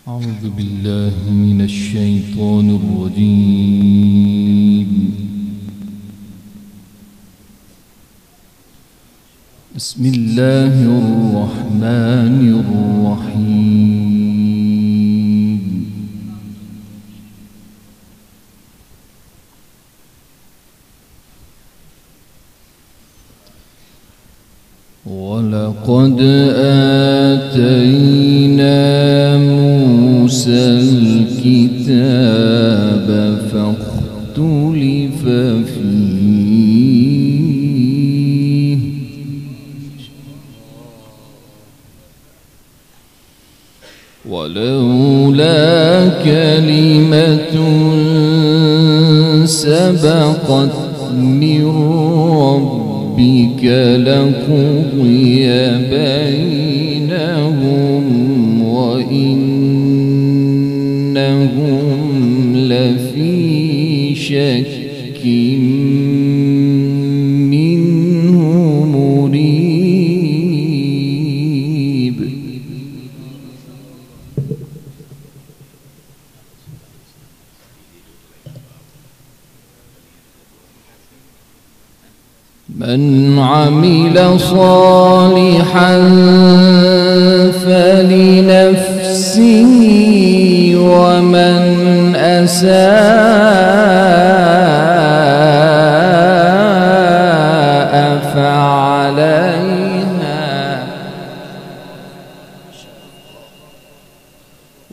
أعوذ بالله من الشيطان الرجيم. بسم الله الرحمن الرحيم. ولقد آتينا موسى الكتاب فاختلف فيه ولولا كلمة سبقت من ربك لقضي بينهم وإنهم لفي شك منه مريب. من عمل صالحا فلنفسه ومن أساء فعليها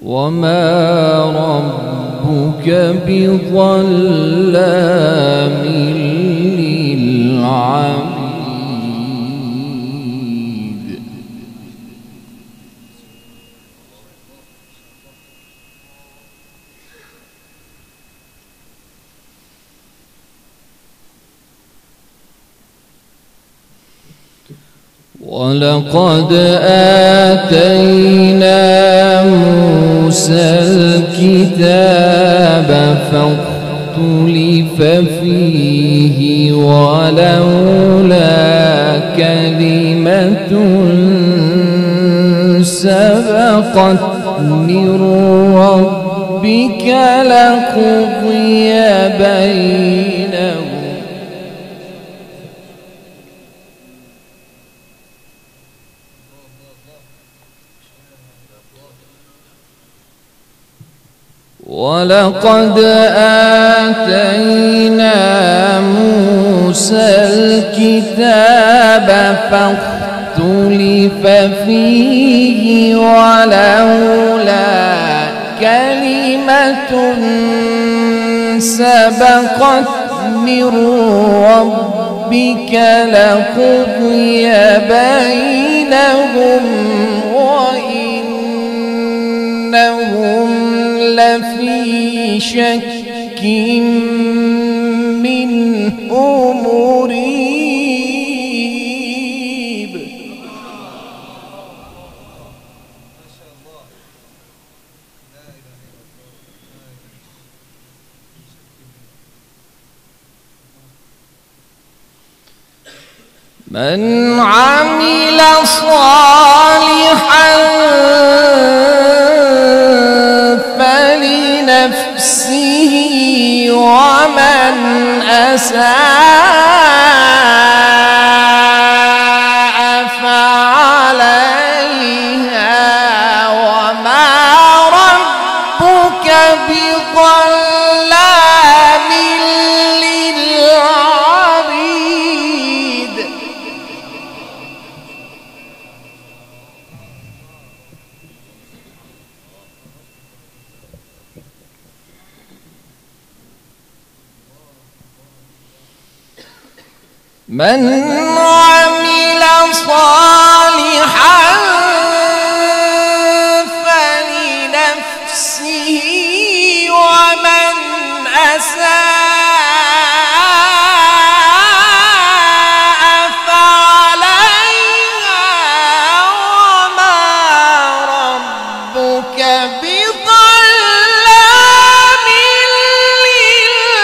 وما ربك بظلام للعبيد. ولقد آتينا موسى الكتاب فاختلف فيه ولولا كلمة سبقت من ربك لقضي بينهم ولقد آتينا موسى الكتاب فاختلف فيه ولولا كلمة سبقت من ربك لقضي بينهم وإنهم لفي شك منه مريب. من عمل صالحا فلنفسه ومن أساء فعليها وما ربك بظلام للعبيد. من عمل صالحا فلنفسه ومن أساء فعليها وما ربك بظلام للعبيد.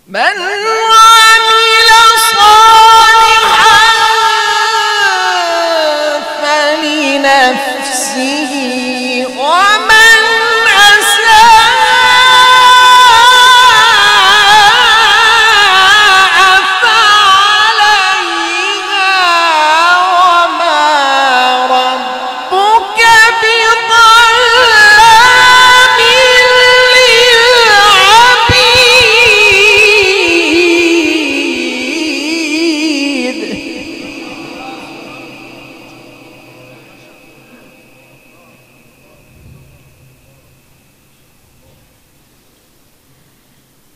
من عمل صالحا فلنفسه ومن أساء فعليها وما ربك بظلام للعبيد.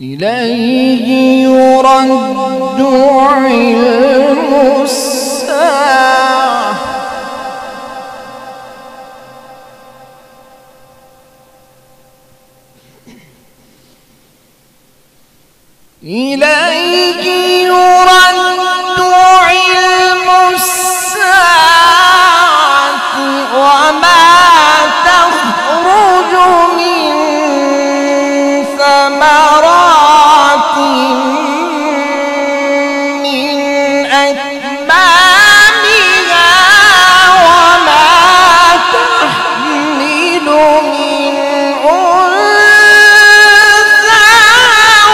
إليه يرد علم الساعة إليه يرد علم الساعة وما تخرج من ثمرات من أكمامها وما تحمل من أنثى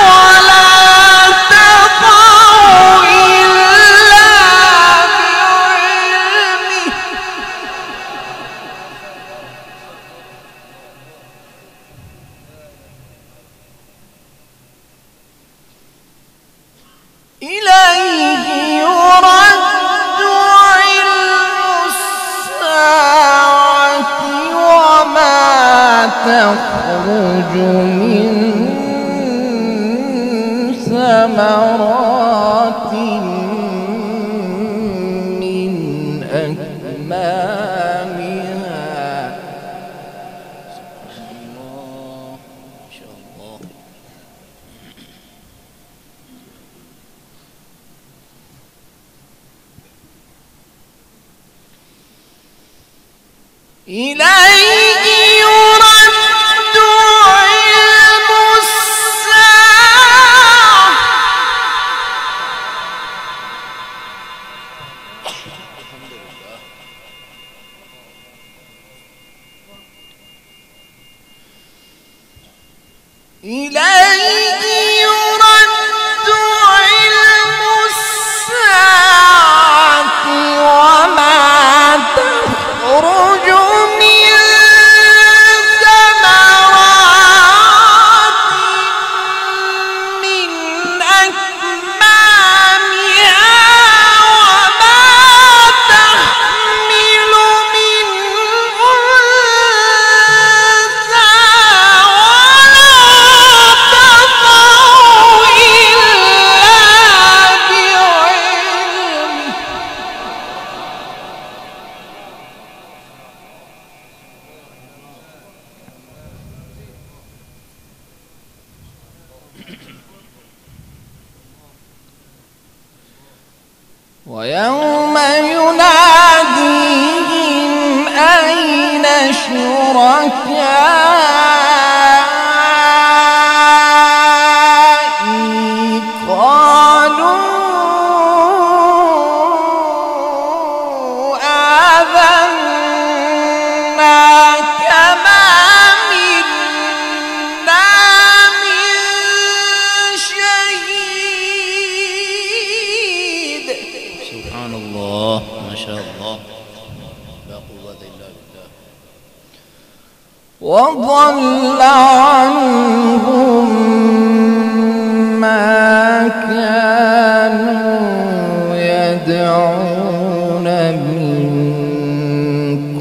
ولا تضع إلا بعلمه. إليه يرد علم الساعة وما تخرج من ثمرات من أكمامها. سبحان الله ما شاء الله. إليه يرد علم الساعة إليه يرد علم الساعة وما تخرج من ثمرات من أكمامها وما تحمل من أنثى ولا تضع إلا بعلمه. ويوم يناديهم أين شركائي قالوا آذناك ما منا من شهيد. سبحان الله ما شاء الله لا قوة إلا بالله. وضل عنهم ما كانوا يدعون من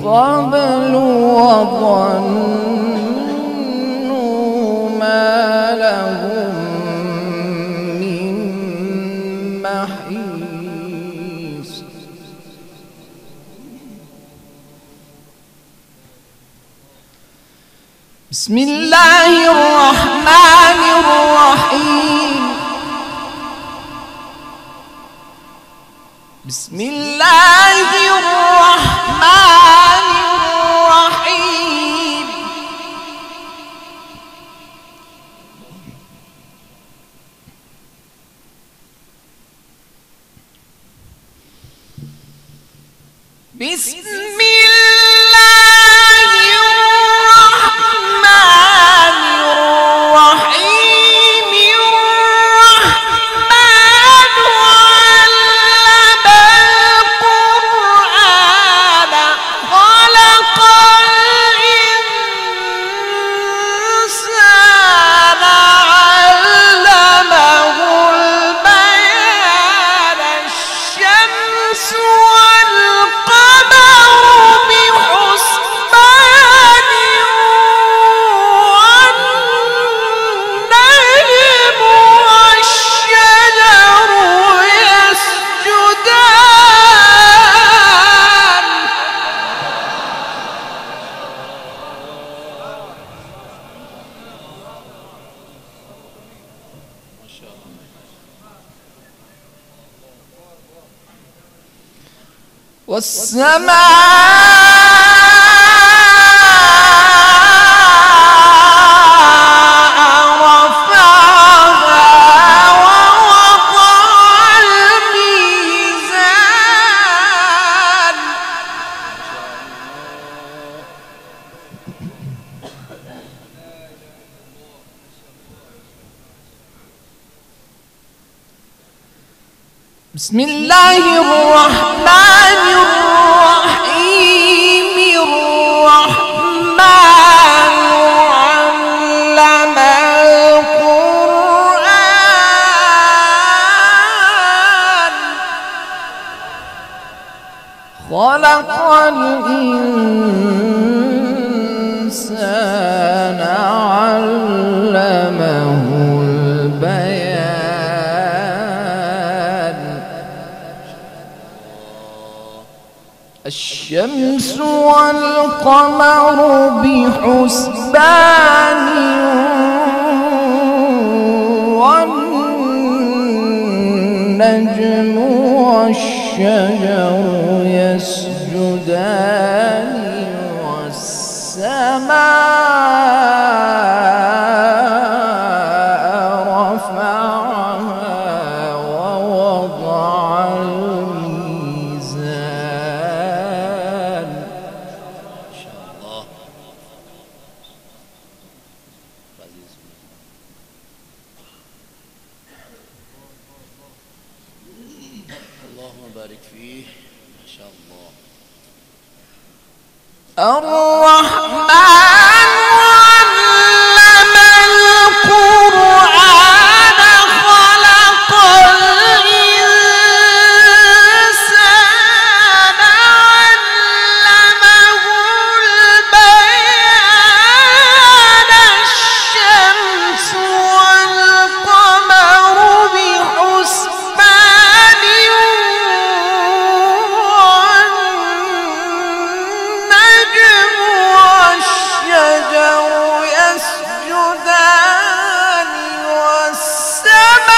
قبل وظنوا ما لهم من محيص. بسم الله الرحمن الرحيم. بسم الله الرحمن الرحيم. بسم الله الرحمن الرحيم الرحمن علم القرآن خلق الإنسان علمه البيان الشمس والقمر بحسبان والنجم والشجر يسجدان والسماء رفعها ووضع الميزان بسم الله الرحمن الرحيم الرحمن علم القرآن خلق الإنسان علمه البيان الشمس والقمر بحسبان والنجم والشجر يسجدان والسماء رفعها ووضع الميزان ما شاء الله. اللهم بارك فيه. ما شاء الله. الرحمن علم القرآن خلق الإنسان علمه البيان الشمس والقمر بحسبان والنجم والشجر يسجدان والسماء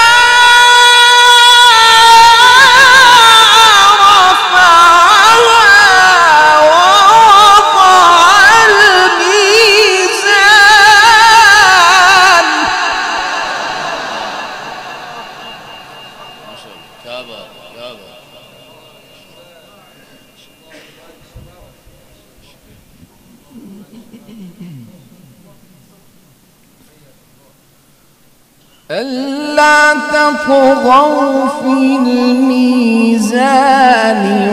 رفعها ووضع الميزان ما شاء الله. كابا كابا. ألا تطغوا في الميزان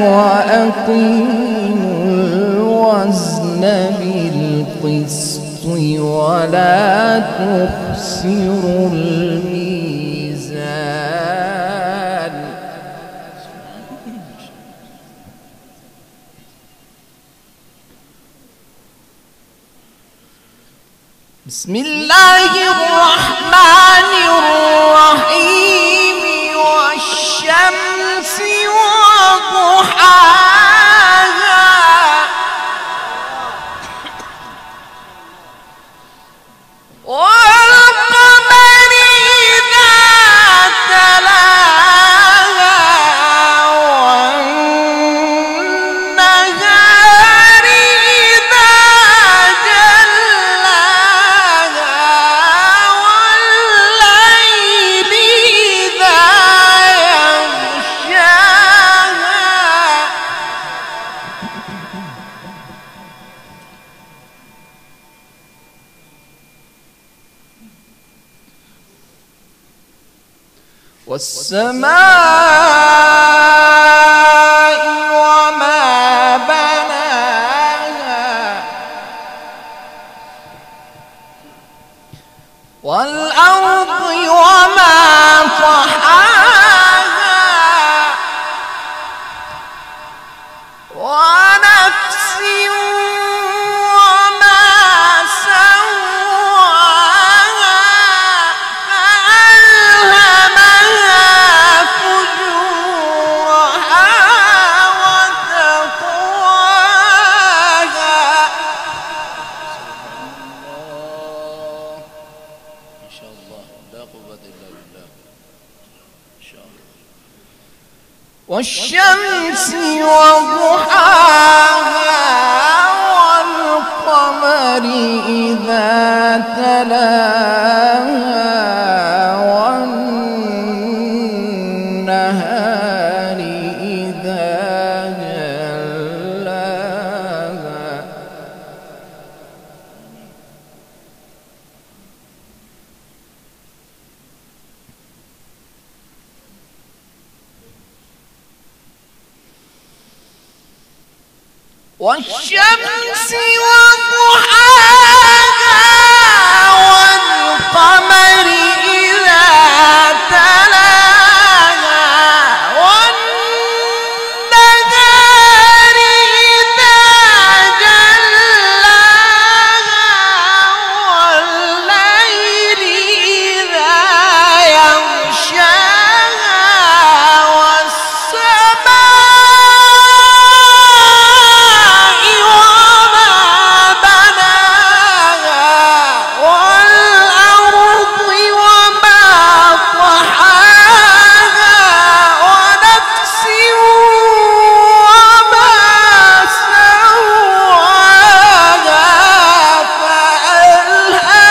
وأقيموا الوزن بالقسط ولا تخسروا الميزان بسم الله الرحمن الرحيم والشمس وضحاها والقمر إذا تلاها والنهار إذا جلاها والليل والسماء وما بناها والأرض وما طحاها ونفس وما سواها فألهمها فجورها وتقواها. ما شاء الله لا قوة إلا بالله. ما شاء الله. والشمس وضحاها والقمر إذا تلاها والنهار إذا جلاها. والشمس وضحاها والقمر إذا تلاها والنهار إذا جلاها والليل إذا يغشاها والسماء وما بناها والأرض وما طحاها ونفس وما سواها فألهمها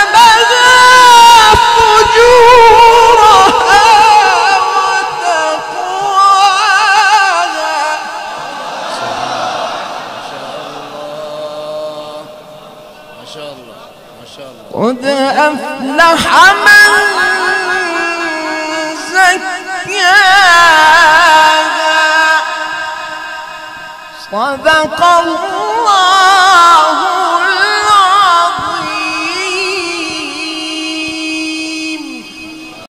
فجورها وتقواها. ما شاء الله ما شاء الله. قد أفلح من زكاها. صدق الله